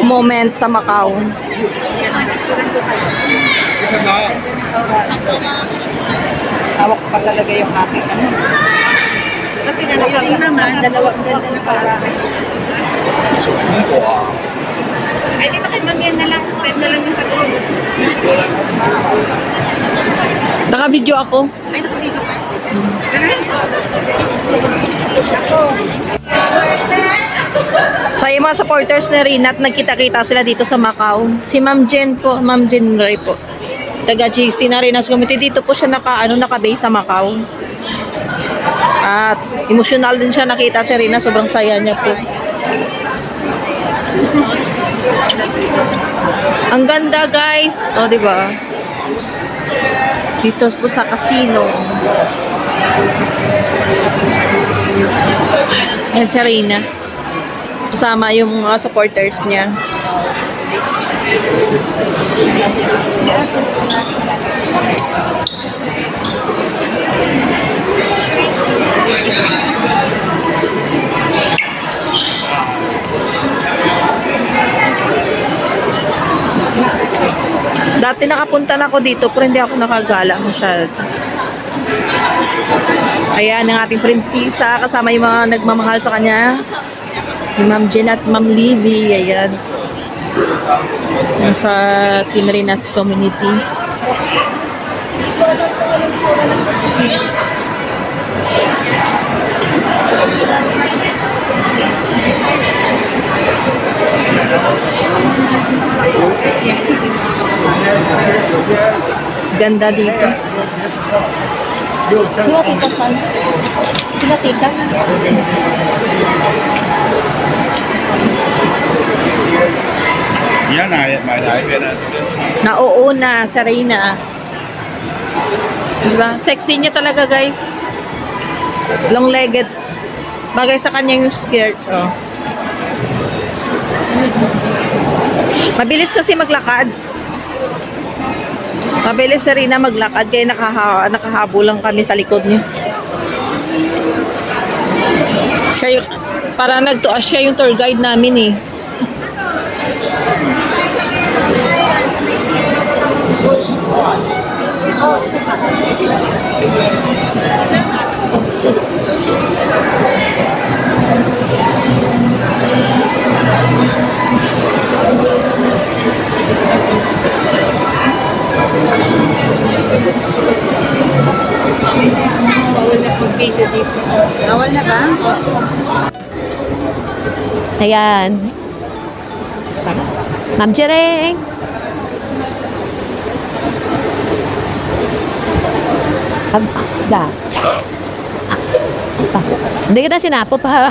Moment sa Macau. Hawak pa talaga yung aking ano. Kasi nga naman, dalawang ganda na para. Ay, dito kay Ma'am yan na lang. Send na lang yung sagot. Naka-video ako. Ay, naka-video ka. Sa mga supporters ni Rina at nagkita-kita sila dito sa Macau. Si Ma'am Jen po, Ma'am Jen Ray po. Taga GST na Rina's Committee. Dito po siya naka-base sa Macau. At emotional din siya nakita si Rina. Sobrang saya niya po. Ang ganda guys. O, di ba? Dito po sa casino. Yan si Rina. Kasama yung mga supporters niya. Dati nakapunta na ako dito pero hindi ako nakagala masyado. Ayan ang ating prinsesa kasama yung mga nagmamahal sa kanya. Yung Ma'am Jen at Ma'am Livy. Ayan. Sa Team Rina's Community. Ganda dito. Sila tita san? Sila tita? Yan na, Nauuna sa Rina. Diba? Sexy niya talaga guys. Long-legged. Bagay sa kanya yung skirt. Oh. Mabilis kasi maglakad. Mabilis si Rina maglakad. Kaya nakahabol lang kami sa likod niya. Siya yung, para nagtuas siya yung tour guide namin eh. Bawal na ba? Ayan. Ma'am Jereng. Da. Hindi kita sinapo pa.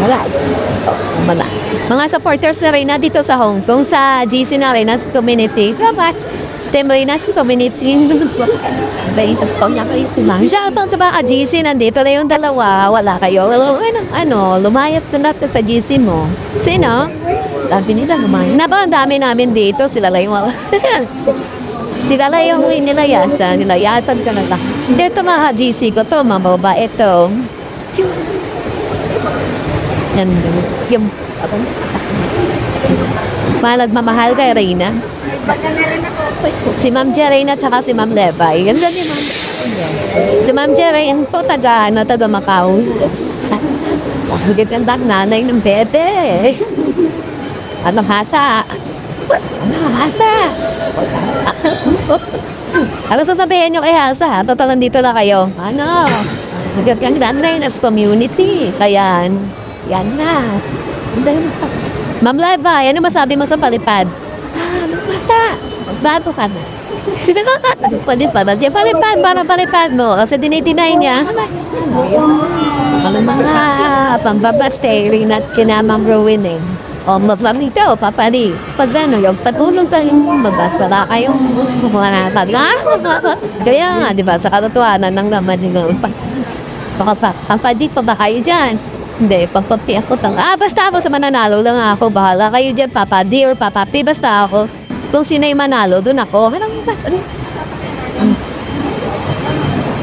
Wala. Mga supporters na Rina dito sa Hong Kong, sa GC na Rina's Community. Kapag Team Rina's Community. Baitas po niya kayo. Shoutout sa mga GC. Nandito na yung dalawa. Wala kayo. Lumayas na natin sa GC mo. Sino? Sabi nila lumayas. Ang dami namin dito. Sila lang yung sila lang yung nilayasan. Nilayasan ka na lang. Dito mga GC ko to. Mga babae to. Yan. Yung nagmamahal kay Rina. Si Ma'am Jerena at saka si Ma'am Levay. Ganda ni Ma'am. Si Ma'am Jerena po taga Macau. Gaganda nanay ng bebe. Ano hasa? Ano sasabihin nyo kay Hasa? Total nandito na kayo. Ano? Gaganda nanay ng community. Kaya yan na. Ma'am Levay, ano masabi mo sa palipad? Ano masa? Bago ka na. Palipad. Palipad, para palipad mo. Kasi dinay niya. Alam mga pambabaste, rin at kinamang ruining. O, maslam nito, papali. Pag ano, yung patulong tayong mabas, wala kayong mga natag. Kaya nga, di ba, sa katotohanan ng naman nila. Baka pampadik pa ba kayo dyan? Hindi, pampapi ako basta ako sa mananalo lang ako. Bahala kayo dyan, papadi or papapi. Basta ako. Kung sino yung manalo, dun ako.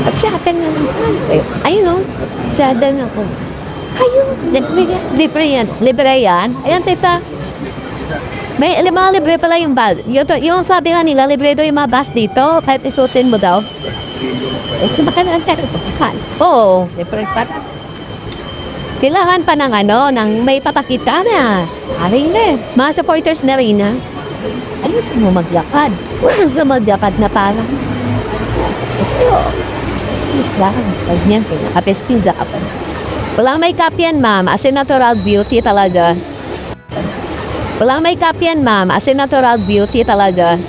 At siya atin na naman. Ayun o. Siya atin ako. Ayun. Libre yan. Ayan, tita. May mga libre pala yung bus. Yung sabi nga nila, libre daw yung mga bus dito. Kahit isutin mo daw. Baka na ang oo, libre pa. Kailangan pa ng ng may papakita na. Aring na. Mga supporters na rin na. Ayos mo maglakad. Huwag ka maglakad na parang. Ito. Ayos lang. Pag niya, kapestida ka pa. Walang make-up yan, ma'am. As in natural beauty talaga. Walang make-up yan, ma'am. As in natural beauty talaga.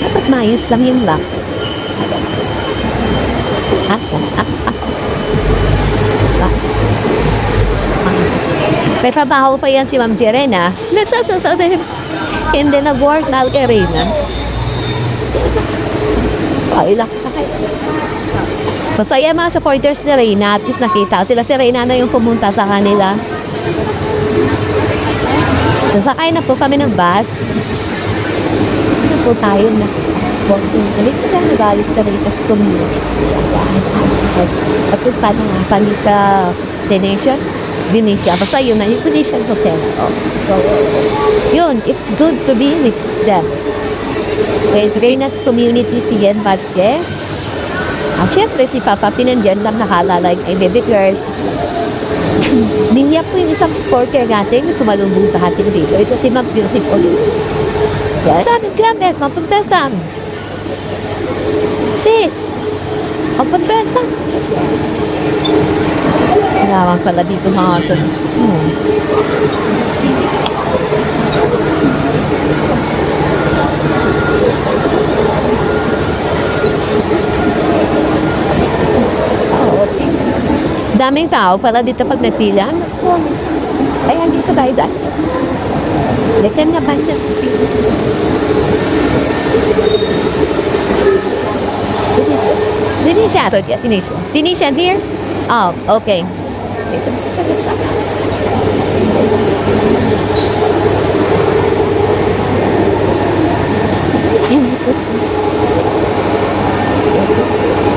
Dapat maayos lang yung lock. May trabaho pa yan si Ma'am Jerena. Hindi nag-work na Alcarina. Ilak na kayo. Masaya mga supporters ni Reyna. At least nakita sila. Si Reyna na yung pumunta sa kanila. Sasakay na po kami ng bus. Ano po tayo na galit ka na galit ka rin at community. At po pa na nga pani sa Venetia. Basta yun na yung Venetian Hotel. So, yun. It's good to be with them. With Reyna's community si Yen Vasquez. Siyempre si Papa Pinandian lang nakala like ay baby girls. Niya po yung isang supporter natin na sumalubong sa ating dito. Ito si Ma'am Beautiful. Yan. Sabi siya, Bes, mapuntasan. Sis, mapuntasan. Naman pala dito mga ito. Daming tao pala dito pag nagpila. Ayan dito tayo dahil. Lekan nga ba dyan? Denisha. So, yeah, Denisha. Denisha here? Oh, okay.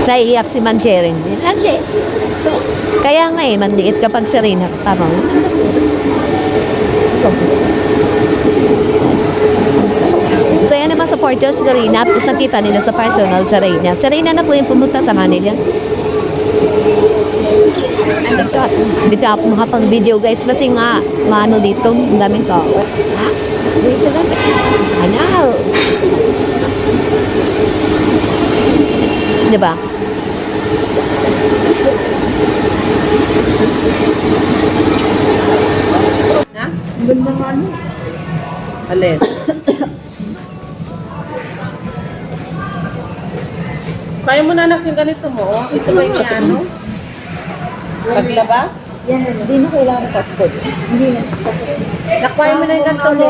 Naiiyak si Mancherin din. Kaya nga manliit kapag Serena kasama mo. So yan naman supporters ni Reyna. Tapos nakita nila sa personal sa Reyna. Sa Reyna na po yung pumunta sa kanila. Dito ako makapag-video guys. Kasi nga, maano dito, ang daming tao. Ha? Dito lang. Ano? Diba? Ha? Ganda nga ano? Alin? Kaya mo na anak yung ganito mo. Ito ba yung ano? Paglabas? Yan, hindi na kailangan passport. Hindi na. Tapos, Nakuha mo na yung ganito mo.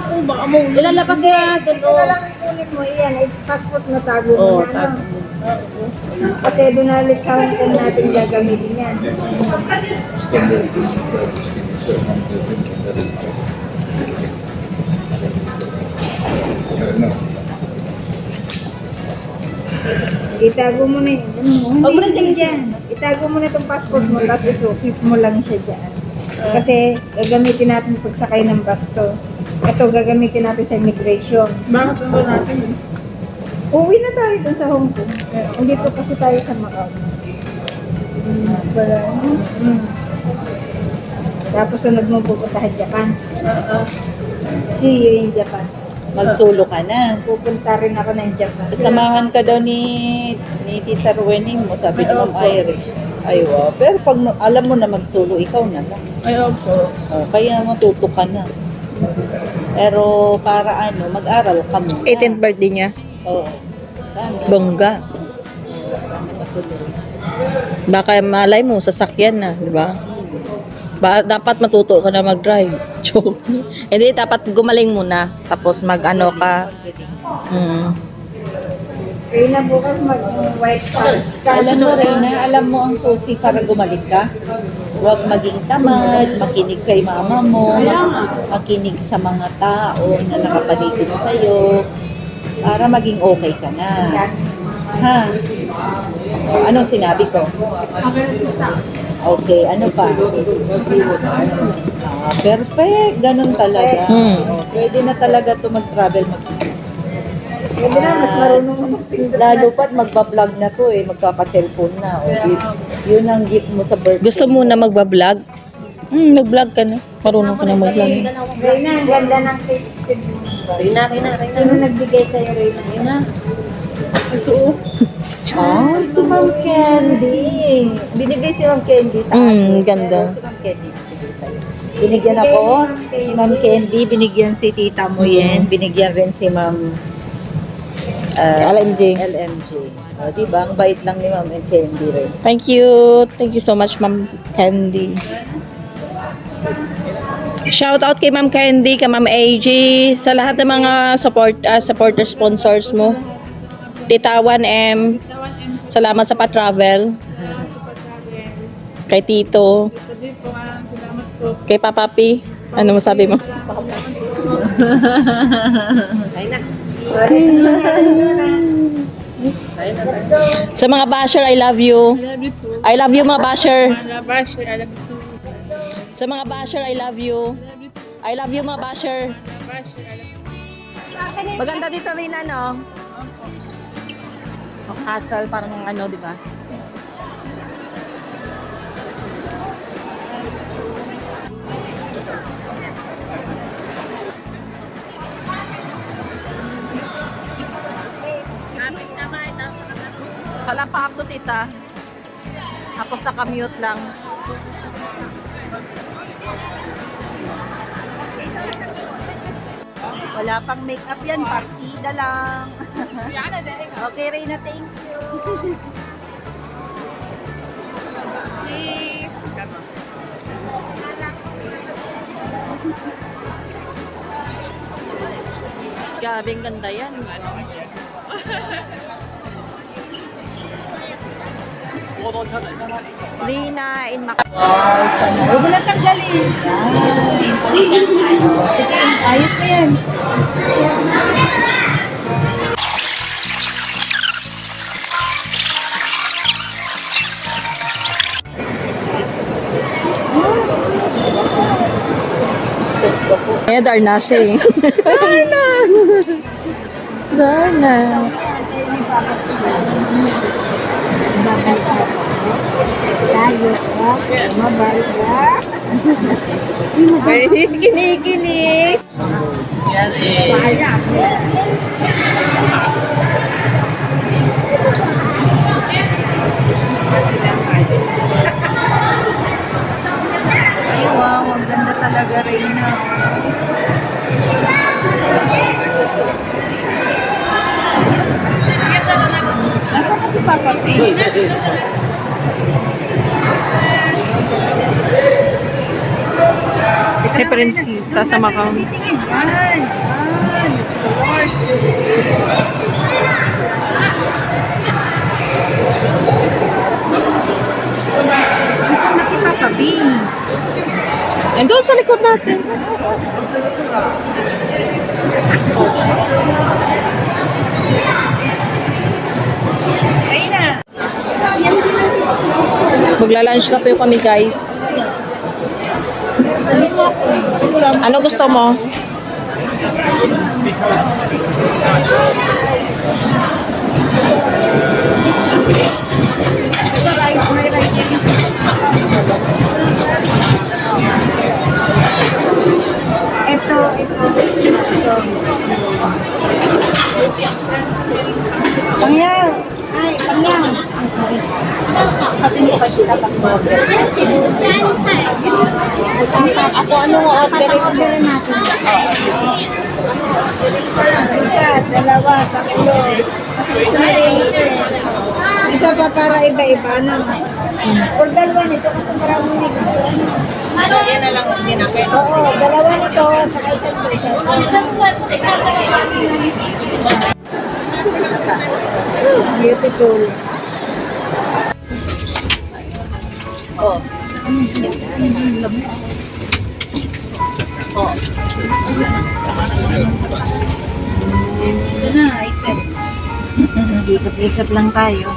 Kung baka mo, ilalabas na doon. ito na lang kunin mo, iyan, passport mo tago mo Oo, na. tago Ano? Kasi doon na ulit sa Hong Kong natin gagamitin yan. Itago mo na yun. Ano mo? Huwag mo na Hindi tingin dyan. Itago mo na itong passport mo, tapos ito, keep mo lang siya dyan. Kasi gagamitin natin pagsakay ng bus to. Ito, gagamitin natin sa immigration. Bakit ba natin? Uwi na tayo dun sa Hong Kong. Dito kasi tayo sa Macau. Wala. Tapos sunod mo pupunta sa Japan. See you in Japan. Magsulo ka na. Pupunta rin ako ng Japan. Sasamahan ka daw ni Tita Ruening mo, sabi ni Ma'am Irish. Ay, wow. Pero pag alam mo na magsulo, ikaw na lang. Ay, opo. Kaya matuto ka na. Pero para ano, mag-aral ka muna. 18th birthday niya. Oo. Sana. Bongga. Sana matuloy. Baka malay mo, sasakyan na, di ba? Dapat matuto ka na mag-drive. Joke. Hindi, dapat gumaling muna. Tapos mag-ano ka. Reyna, bukas mag-white pants ka. Alam mo, Reyna, alam mo ang susi para gumaling ka? Huwag maging tamad, makinig kay mama mo, makinig sa mga tao na nakapaligid sa'yo, para maging okay ka na. Ha? Anong sinabi ko? Okay, ano pa? Perfect, ganun talaga. Pwede na talaga to mag-travel, Hindi na, mas marunong magpindot. lalo pa't magpa-vlog na to eh, magkaka-cellphone na. Yun ang gift mo sa birthday. Gusto mo na magbablog? Nag-vlog ka na. Marunong ka na mag-vlog. Reyna, ang ganda ng cake speed mo. Reyna. Sino nagbigay sa'yo, Reyna? Reyna. Ito. Ah, si Ma'am Candy. Binigay si Ma'am Candy sa akin. Ganda. Si Ma'am Candy binigay sa'yo. Binigyan ako ni Ma'am Candy, binigyan si Tita Moyen, binigyan rin si Ma'am LMJ. O, diba? Ang bait lang ni Ma'am Candy rin. Thank you. Thank you so much, Ma'am Candy. Shout out kay Ma'am Candy, kay Ma'am AG, sa lahat ng mga supporter sponsors mo. Tita 1M, salamat sa pa-travel. Kay Tito. Kay Papa P, ano masabi mo? Sa mga basher, I love you. I love you mga basher. Sa mga basher, I love you. I love you mga basher. Maganda dito rin ano. O castle, parang ano, di ba? Wala pa ako, tita. Tapos naka-mute lang. Wala pang makeup yan, partida lang. Okay, Reyna, thank you. Grabe, ang ganda yan. Rina in Macau. Huwag mo na tanggalin. Sige, ayos mo yan. Sus ko po. Eh, Darna siya eh. Darna! Darna. Tayo ka, mabalik ka. Kinikilig. Wala. Ay, wow, ang ganda talaga, Reyna. Nasa ka si Papa P? Kay Prinsesa sa Macau. Yan. Lord. Nasa na si Papa B? Andun sa likod natin. Reyna. Magla-lunch na po kami, guys. Ano gusto mo? Ito. Pangyaw. Ay, pangyaw. Ang sorry. Sabi niyo kay Tita Pag-order. Ako anong order? Orderin natin. Isa, dalawa, tatlo. Isa pa para iba-iba na. Or dalawa nito kasi marami na gusto. Yan na lang din ako. Oo, dalawa nito, saka isa. Beautiful. Oh. Oh. Ito na, item. Ikot-ikot lang tayo.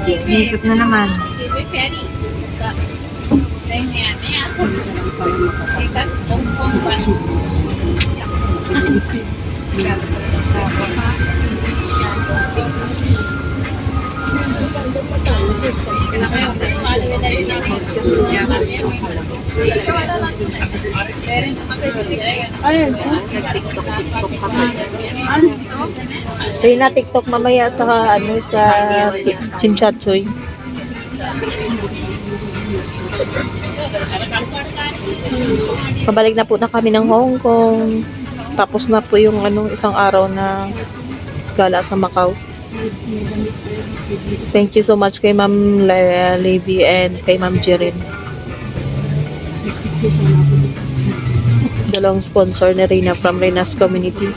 Ikot na naman. Nag-tiktok-tiktok ka pa. Rina, TikTok mamaya sa sa Chimchatchoy. Pabalik na po na kami ng Hong Kong. Tapos na po yung isang araw na gala sa Macau. Thank you so much kay Ma'am Levy and kay Ma'am Jirin. Dalawang sponsor ni Rina from Rina's community.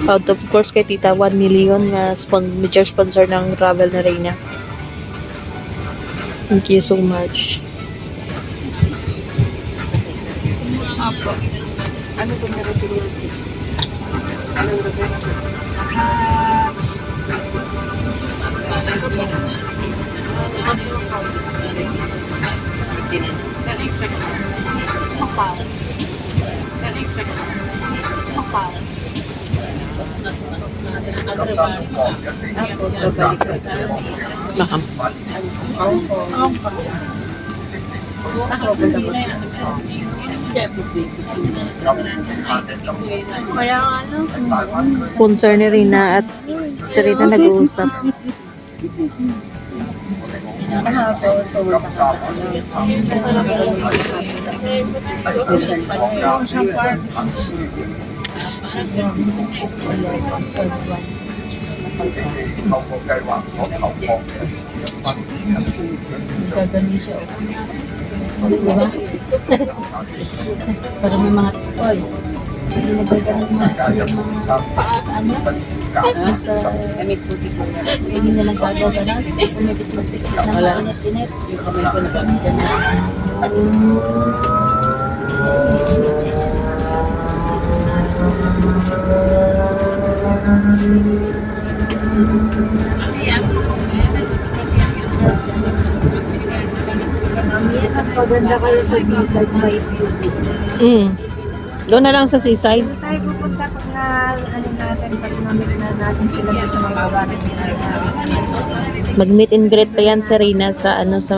Proud of course kay Tita 1 million na major sponsor ng travel na Rina. Thank you so much. Apo. Ano po meron dito? Ano lugar? Tapos babalik ka sa Baka. Hong Kong. Ako ba dapat? Kaya ano? Sponsor ni Rina at si Rina nag-uusap. Gagawin siya. Diba? Para may mga oy. Hindi nagagalit mga paan niya. Kamis po siguro. Hindi na lang gagawin na. Pumipit-pipit na mainit-init. Yung kamay ko nagkakita na. Mas maganda kayo sa seaside may beauty. Doon na lang sa seaside. Hindi tayo pupunta pag natin, pag namit na natin sila doon sa mga babae nila. Mag-meet and greet pa yan si Rina sa sa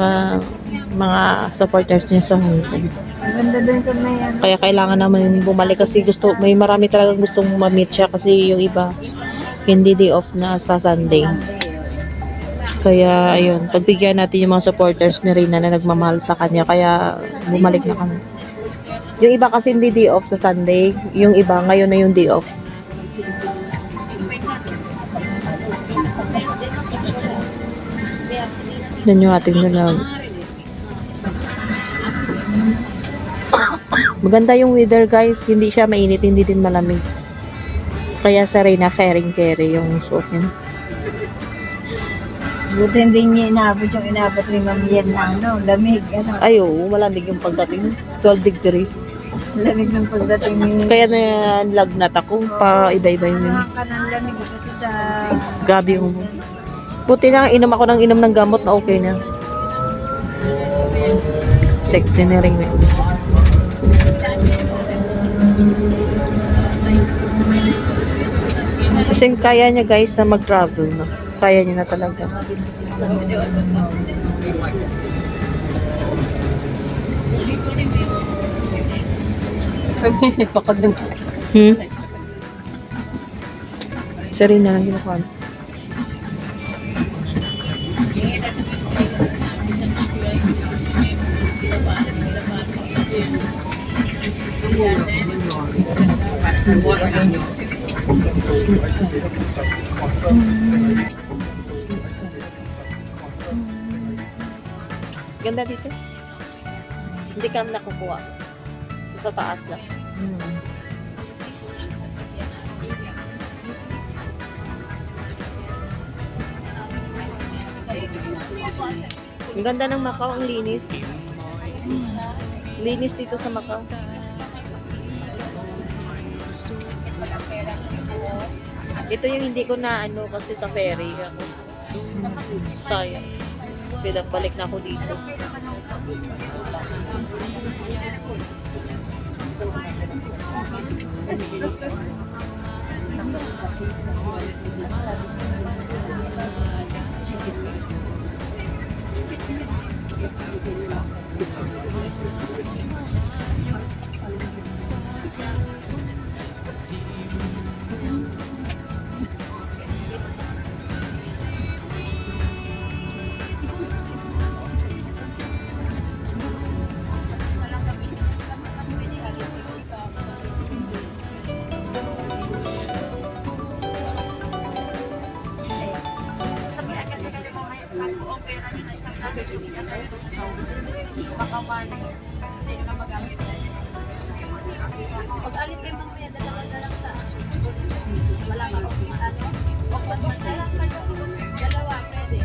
mga supporters niya sa Hong Kong. Ang ganda doon sa may Kaya kailangan naman bumalik kasi may marami talagang gustong ma-meet siya kasi yung iba hindi day off na sa Sunday. Kaya ayun, pagbigyan natin yung mga supporters ni Rina na nagmamahal sa kanya kaya bumalik na kami. Yung iba kasi hindi day off sa Sunday, yung iba ngayon na yung day off. Yan yung ating nalang. Maganda yung weather guys, hindi siya mainit, hindi din malamig. Kaya sa Rina caring yung suot niya. buti hindi niya inabot yung inabot ni Ma'am Yen na lamig. Ay oo, malamig yung pagdating. 12 degree. Lamig ng pagdating niya. Kaya na lagnat ako, pa iba-iba yun. Nakaka ng lamig kasi sa... Grabe yung... Buti na, inom ako ng gamot na okay na. Sexy na rin yun. Kasi kaya niya guys na mag-travel na. Kaya niya na talaga. Pakad lang. Sorry na lang ginawa. Ganda dito. Hindi kami nakukuha. Sa taas na. Ang ganda ng Macau, ang linis. Linis dito sa Macau. Ito yung hindi ko na ano kasi sa ferry ako. Sayang. Pinabalik na ako dito. Pag alip kayo mamaya, dalawa na lang sa wala ka ano? Huwag mas na lang kayo. Dalawa, pwede.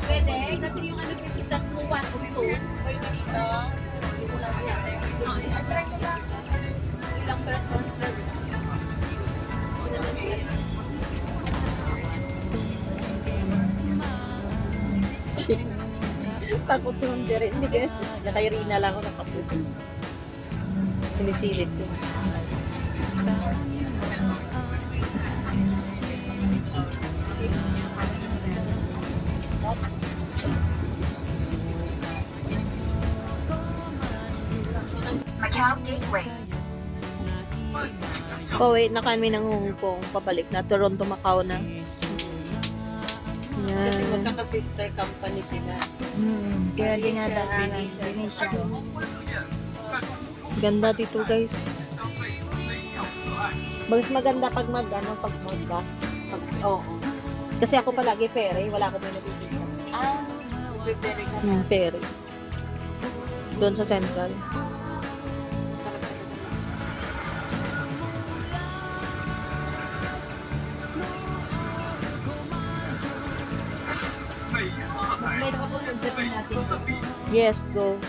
Pwede, kasi yung ano, that's mo 1 o 2. Pwede dito. Hindi ko lang yan. Ang try ko lang. Ilang persons lang. Takot si Ma'am Jerry. Hindi guys. Kay Rina lang ako nakaputo. Sinisilip ko. Macau Gateway. Oh wait, na kami ng Hong Kong. Pabalik na. Toronto, Macau na. Kasi Yan. magkaka-sister company sila. Kaya dinadaanan. Venetia. Ganda dito guys. Mas maganda pag mag-bus. Oo. Kasi ako palagi ferry. Wala akong may nabibigyan. Prepare ka. Ferry. Doon sa Central. Masarap ka naman. May nakapunta natin. Yes, go.